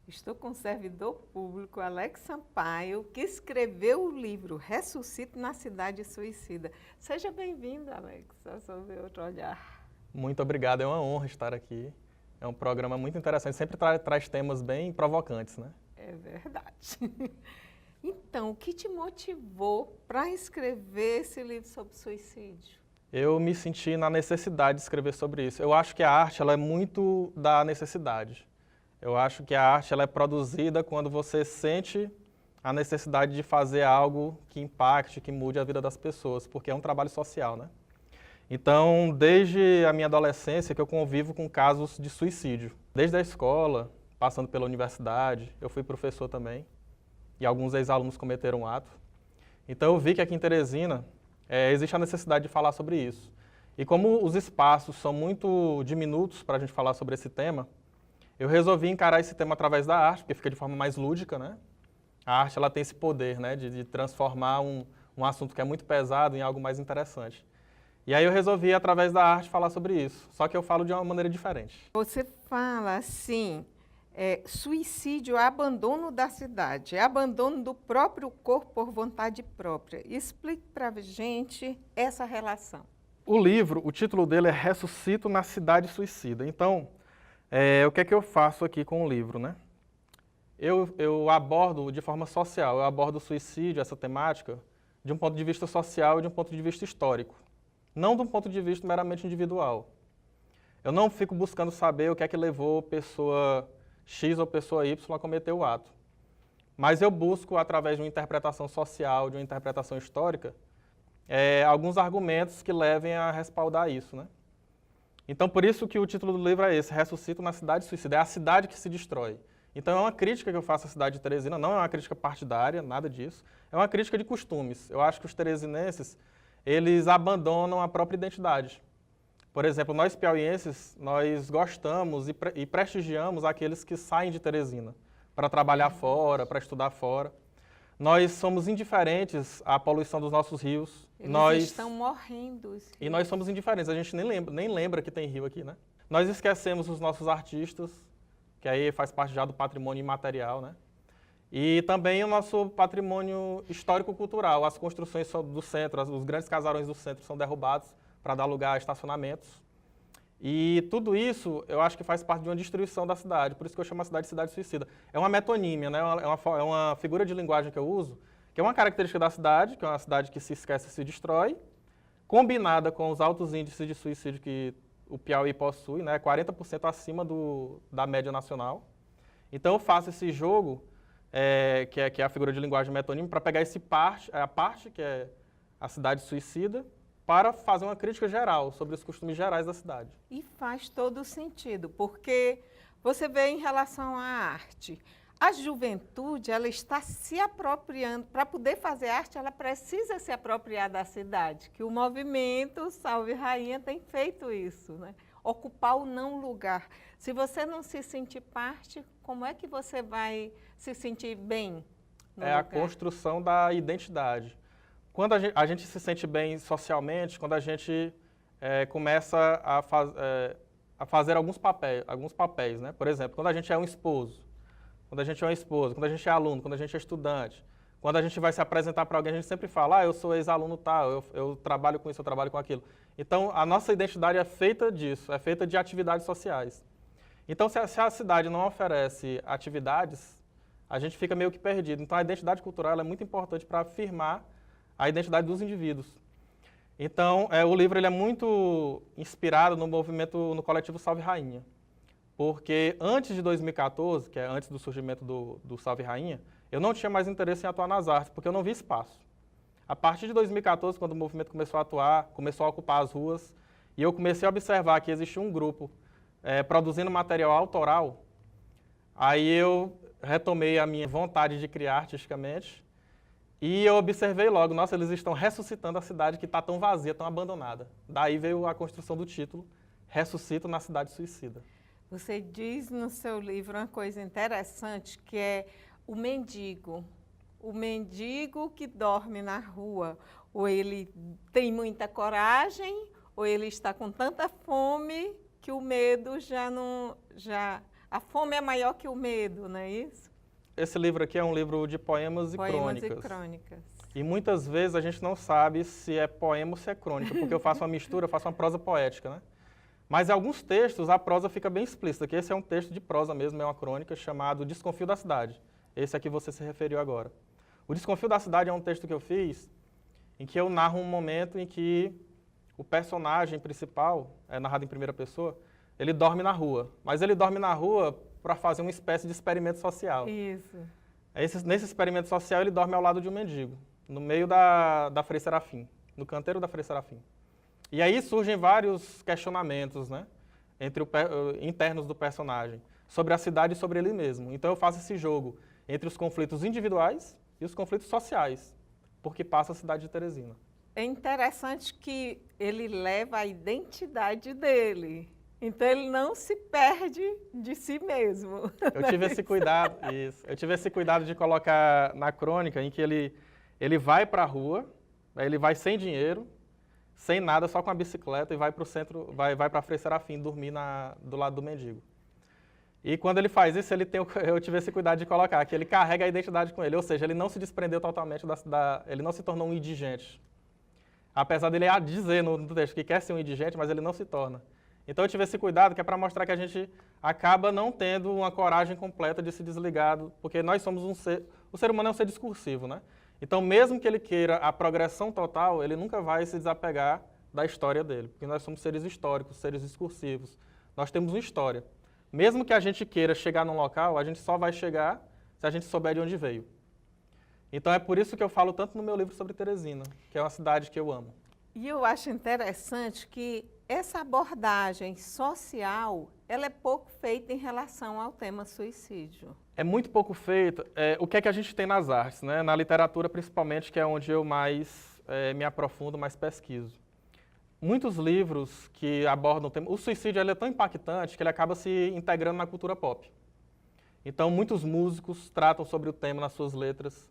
Estou com o servidor público Alex Sampaio, que escreveu o livro Ressuscito na Cidade Suicida. Seja bem-vindo, Alex, a Sob Outro Olhar. Muito obrigado, é uma honra estar aqui. É um programa muito interessante, sempre traz temas bem provocantes, né? É verdade. Então, o que te motivou para escrever esse livro sobre suicídio? Eu me senti na necessidade de escrever sobre isso. Eu acho que a arte ela é muito da necessidade. Eu acho que a arte ela é produzida quando você sente a necessidade de fazer algo que impacte, que mude a vida das pessoas, porque é um trabalho social, né? Então, desde a minha adolescência que eu convivo com casos de suicídio. Desde a escola, passando pela universidade, eu fui professor também, e alguns ex-alunos cometeram um ato. Então eu vi que aqui em Teresina existe a necessidade de falar sobre isso. E como os espaços são muito diminutos para a gente falar sobre esse tema, eu resolvi encarar esse tema através da arte, porque fica de forma mais lúdica, né? A arte ela tem esse poder, né, de transformar um assunto que é muito pesado em algo mais interessante. E aí eu resolvi, através da arte, falar sobre isso. Só que eu falo de uma maneira diferente. Você fala assim, suicídio é abandono da cidade, é abandono do próprio corpo por vontade própria. Explique para a gente essa relação. O livro, o título dele é Ressuscito na Cidade Suicida. Então, o que é que eu faço aqui com o livro, né? Eu abordo de forma social, eu abordo o suicídio, essa temática, de um ponto de vista social e de um ponto de vista histórico. Não de um ponto de vista meramente individual. Eu não fico buscando saber o que é que levou pessoa X ou pessoa Y a cometer o ato. Mas eu busco, através de uma interpretação social, de uma interpretação histórica, alguns argumentos que levem a respaldar isso, né? Então, por isso que o título do livro é esse, Ressuscito na Cidade Suicida. É a cidade que se destrói. Então, é uma crítica que eu faço à cidade de Teresina, não é uma crítica partidária, nada disso. É uma crítica de costumes. Eu acho que os teresinenses, eles abandonam a própria identidade. Por exemplo, nós piauienses, nós gostamos e prestigiamos aqueles que saem de Teresina para trabalhar fora, para estudar fora. Nós somos indiferentes à poluição dos nossos rios. Eles estão morrendo. E nós somos indiferentes, a gente nem lembra que tem rio aqui, né? Nós esquecemos os nossos artistas, que aí faz parte já do patrimônio imaterial, né? E também o nosso patrimônio histórico-cultural, as construções do centro, os grandes casarões do centro são derrubados para dar lugar a estacionamentos. E tudo isso, eu acho que faz parte de uma destruição da cidade, por isso que eu chamo a cidade de cidade suicida. É uma metonímia, né? É uma figura de linguagem que eu uso, que é uma característica da cidade, que é uma cidade que se esquece e se destrói, combinada com os altos índices de suicídio que o Piauí possui, né? 40% acima da média nacional. Então eu faço esse jogo, que é a figura de linguagem metonímica, para pegar a parte, que é a cidade suicida, para fazer uma crítica geral sobre os costumes gerais da cidade. E faz todo sentido, porque você vê em relação à arte, a juventude ela está se apropriando, para poder fazer arte, ela precisa se apropriar da cidade, que o movimento Salve Rainha tem feito isso, né? Ocupar o não lugar. Se você não se sentir parte, como é que você vai se sentir bem no lugar? A construção da identidade. Quando a gente se sente bem socialmente, quando a gente começa a fazer alguns papéis, né? Por exemplo, quando a gente é um esposo, quando a gente é uma esposa, quando a gente é aluno, quando a gente é estudante, quando a gente vai se apresentar para alguém, a gente sempre fala, eu sou ex-aluno tal, eu trabalho com isso, eu trabalho com aquilo. Então, a nossa identidade é feita disso, é feita de atividades sociais. Então, se a cidade não oferece atividades, a gente fica meio que perdido. Então, a identidade cultural ela é muito importante para afirmar a identidade dos indivíduos. Então, o livro ele é muito inspirado no coletivo Salve Rainha. Porque antes de 2014, que é antes do surgimento do Salve Rainha, eu não tinha mais interesse em atuar nas artes, porque eu não vi espaço. A partir de 2014, quando o movimento começou a atuar, começou a ocupar as ruas, e eu comecei a observar que existia um grupo produzindo material autoral, aí eu retomei a minha vontade de criar artisticamente, e eu observei logo, nossa, eles estão ressuscitando a cidade que está tão vazia, tão abandonada. Daí veio a construção do título, Ressuscito na Cidade Suicida. Você diz no seu livro uma coisa interessante, que é o mendigo. O mendigo que dorme na rua, ou ele tem muita coragem, ou ele está com tanta fome que o medo já A fome é maior que o medo, não é isso? Esse livro aqui é um livro de poemas e Poemas crônicas. e crônicas. E muitas vezes a gente não sabe se é poema ou se é crônica, porque eu faço uma mistura, eu faço uma prosa poética, né? Mas em alguns textos a prosa fica bem explícita, que esse é um texto de prosa mesmo, é uma crônica chamado Desconfio da Cidade. Esse a que você se referiu agora. O Desconfio da Cidade é um texto que eu fiz em que eu narro um momento em que o personagem principal, é narrado em primeira pessoa, ele dorme na rua. Mas ele dorme na rua para fazer uma espécie de experimento social. Isso. Nesse experimento social ele dorme ao lado de um mendigo, no meio da Frei Serafim, no canteiro da Frei Serafim. E aí surgem vários questionamentos, né, internos do personagem, sobre a cidade e sobre ele mesmo. Então eu faço esse jogo entre os conflitos individuais e os conflitos sociais, porque passa a cidade de Teresina. É interessante que ele leva a identidade dele. Então ele não se perde de si mesmo. Eu tive esse cuidado, isso. Eu tive esse cuidado de colocar na crônica em que ele vai para a rua, ele vai sem dinheiro, sem nada, só com a bicicleta e vai para o centro, vai para a Frei Serafim dormir do lado do mendigo. E quando ele faz isso, eu tive esse cuidado de colocar que ele carrega a identidade com ele, ou seja, ele não se desprendeu totalmente ele não se tornou um indigente. Apesar dele dizer no texto que quer ser um indigente, mas ele não se torna. Então eu tive esse cuidado que é para mostrar que a gente acaba não tendo uma coragem completa de se desligar, porque nós somos o ser humano é um ser discursivo, né? Então mesmo que ele queira a progressão total, ele nunca vai se desapegar da história dele, porque nós somos seres históricos, seres discursivos, nós temos uma história. Mesmo que a gente queira chegar num local, a gente só vai chegar se a gente souber de onde veio. Então é por isso que eu falo tanto no meu livro sobre Teresina, que é uma cidade que eu amo. E eu acho interessante que essa abordagem social, ela é pouco feita em relação ao tema suicídio. É muito pouco feita. O que é que a gente tem nas artes, né? Na literatura, principalmente, que é onde eu mais me aprofundo, mais pesquiso. Muitos livros que abordam o tema... O suicídio ele é tão impactante que ele acaba se integrando na cultura pop. Então, muitos músicos tratam sobre o tema nas suas letras.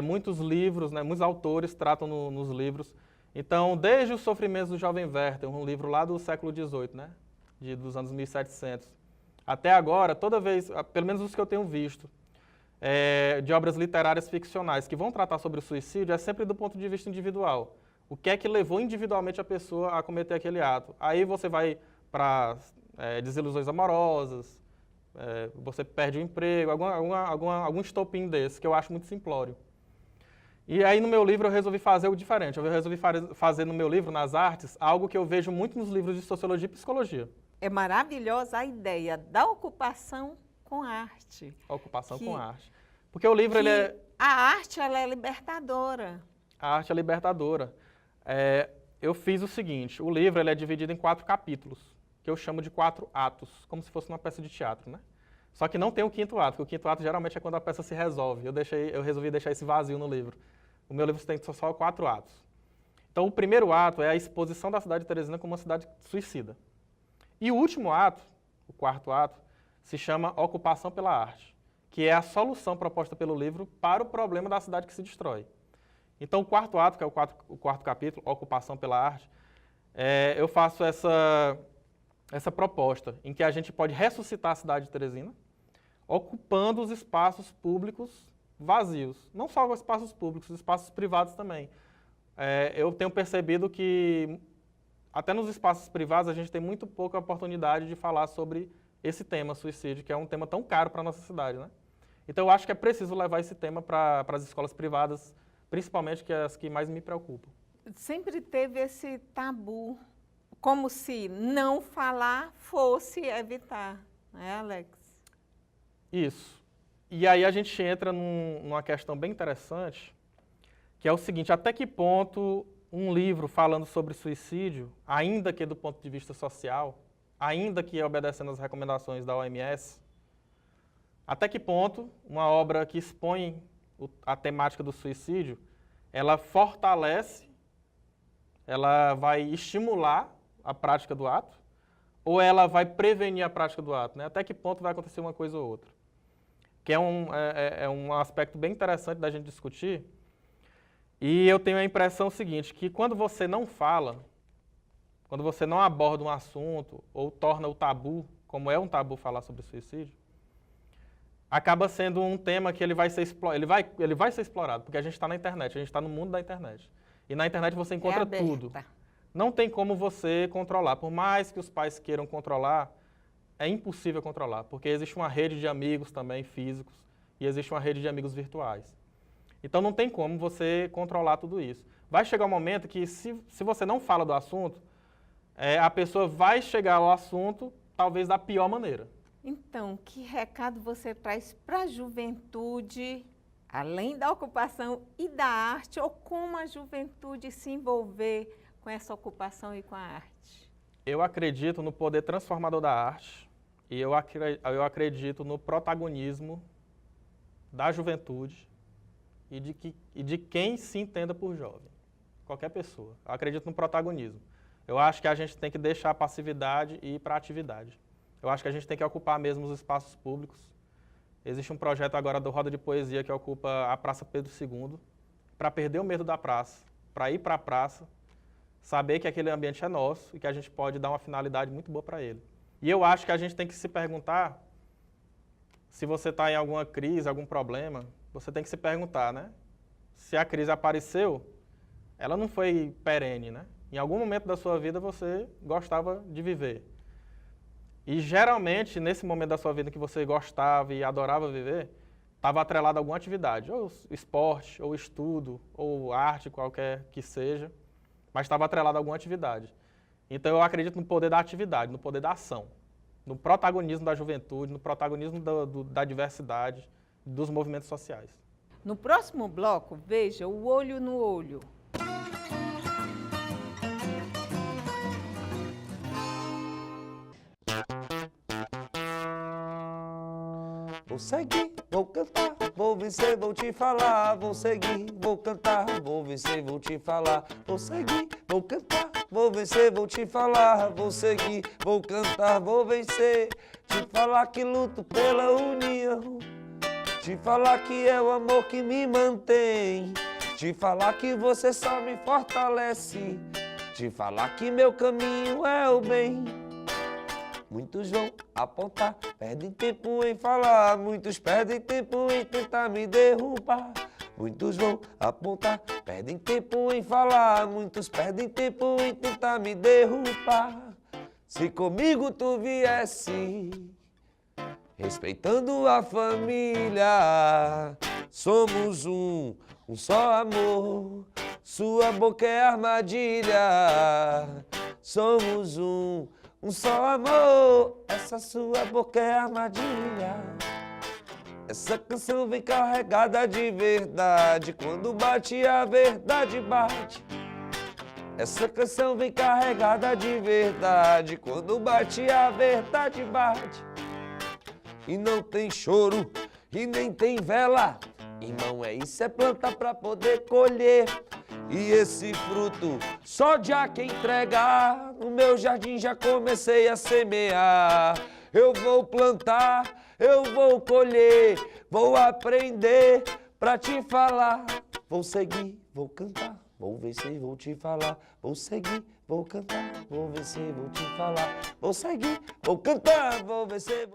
Muitos livros, né, muitos autores tratam nos livros. Então, desde Os Sofrimentos do Jovem Werther, um livro lá do século XVIII, né, dos anos 1700, até agora, toda vez, pelo menos os que eu tenho visto, de obras literárias ficcionais que vão tratar sobre o suicídio, é sempre do ponto de vista individual. O que é que levou individualmente a pessoa a cometer aquele ato? Aí você vai para desilusões amorosas, você perde o emprego, algum estopim desse, que eu acho muito simplório. E aí no meu livro eu resolvi fazer o diferente. Eu resolvi fazer no meu livro, nas artes, algo que eu vejo muito nos livros de sociologia e psicologia. É maravilhosa a ideia da ocupação com arte. A ocupação com arte. Porque o livro, ele é... A arte, ela é libertadora. A arte é libertadora. Eu fiz o seguinte, o livro ele é dividido em 4 capítulos, que eu chamo de 4 atos, como se fosse uma peça de teatro, né? Só que não tem o 5º ato, porque o 5º ato geralmente é quando a peça se resolve. Eu resolvi deixar esse vazio no livro. O meu livro tem só 4 atos. Então, o primeiro ato é a exposição da cidade de Teresina como uma cidade suicida. E o último ato, o 4º ato, se chama Ocupação pela Arte, que é a solução proposta pelo livro para o problema da cidade que se destrói. Então, o 4º ato, que é o 4º capítulo, Ocupação pela Arte, eu faço essa proposta em que a gente pode ressuscitar a cidade de Teresina, ocupando os espaços públicos vazios. Não só os espaços públicos, os espaços privados também. Eu tenho percebido que, até nos espaços privados, a gente tem muito pouca oportunidade de falar sobre esse tema, suicídio, que é um tema tão caro para a nossa cidade, né? Então, eu acho que é preciso levar esse tema para as escolas privadas, principalmente que é as que mais me preocupam. Sempre teve esse tabu, como se não falar fosse evitar, não é, Alex? Isso. E aí a gente entra numa questão bem interessante, que é o seguinte, até que ponto um livro falando sobre suicídio, ainda que do ponto de vista social, ainda que obedecendo às recomendações da OMS, até que ponto uma obra que expõe a temática do suicídio, ela fortalece, ela vai estimular a prática do ato, ou ela vai prevenir a prática do ato, né? Até que ponto vai acontecer uma coisa ou outra. Que é um aspecto bem interessante da gente discutir. E eu tenho a impressão seguinte, que quando você não fala, quando você não aborda um assunto, ou torna o tabu, como é um tabu falar sobre suicídio, acaba sendo um tema que ele vai ser explorado, porque a gente está na internet, a gente está no mundo da internet. E na internet você encontra tudo. Não tem como você controlar. Por mais que os pais queiram controlar, é impossível controlar, porque existe uma rede de amigos também físicos e existe uma rede de amigos virtuais. Então não tem como você controlar tudo isso. Vai chegar um momento que, se você não fala do assunto, a pessoa vai chegar ao assunto, talvez da pior maneira. Então, que recado você traz para a juventude, além da ocupação e da arte, ou como a juventude se envolver com essa ocupação e com a arte? Eu acredito no poder transformador da arte e eu acredito no protagonismo da juventude e de quem se entenda por jovem, qualquer pessoa. Eu acredito no protagonismo. Eu acho que a gente tem que deixar a passividade e ir para a atividade. Eu acho que a gente tem que ocupar mesmo os espaços públicos. Existe um projeto agora do Roda de Poesia que ocupa a Praça Pedro II, para perder o medo da praça, para ir para a praça, saber que aquele ambiente é nosso e que a gente pode dar uma finalidade muito boa para ele. E eu acho que a gente tem que se perguntar, se você está em alguma crise, algum problema, você tem que se perguntar, né? Se a crise apareceu, ela não foi perene, né? Em algum momento da sua vida você gostava de viver. E geralmente, nesse momento da sua vida que você gostava e adorava viver, estava atrelado a alguma atividade, ou esporte, ou estudo, ou arte, qualquer que seja, mas estava atrelado a alguma atividade. Então eu acredito no poder da atividade, no poder da ação, no protagonismo da juventude, no protagonismo da diversidade, dos movimentos sociais. No próximo bloco, veja o olho no olho. Vou seguir, vou cantar, vou vencer, vou te falar. Vou seguir, vou cantar, vou vencer, vou te falar. Vou seguir, vou cantar, vou vencer, vou te falar. Vou seguir, vou cantar, vou vencer. Te falar que luto pela união. Te falar que é o amor que me mantém. Te falar que você só me fortalece. Te falar que meu caminho é o bem. Muitos vão apontar, perdem tempo em falar. Muitos perdem tempo em tentar me derrubar. Muitos vão apontar, perdem tempo em falar. Muitos perdem tempo em tentar me derrubar. Se comigo tu viesse, respeitando a família, somos um só amor. Sua boca é armadilha. Somos um só amor, essa sua boca é armadilha. Essa canção vem carregada de verdade, quando bate a verdade bate. Essa canção vem carregada de verdade, quando bate a verdade bate. E não tem choro, e nem tem vela, irmão, isso é planta pra poder colher. E esse fruto só de a quem entregar. No meu jardim já comecei a semear. Eu vou plantar, eu vou colher, vou aprender pra te falar. Vou seguir, vou cantar, vou vencer, vou te falar. Vou seguir, vou cantar, vou vencer, vou te falar. Vou seguir, vou cantar, vou vencer.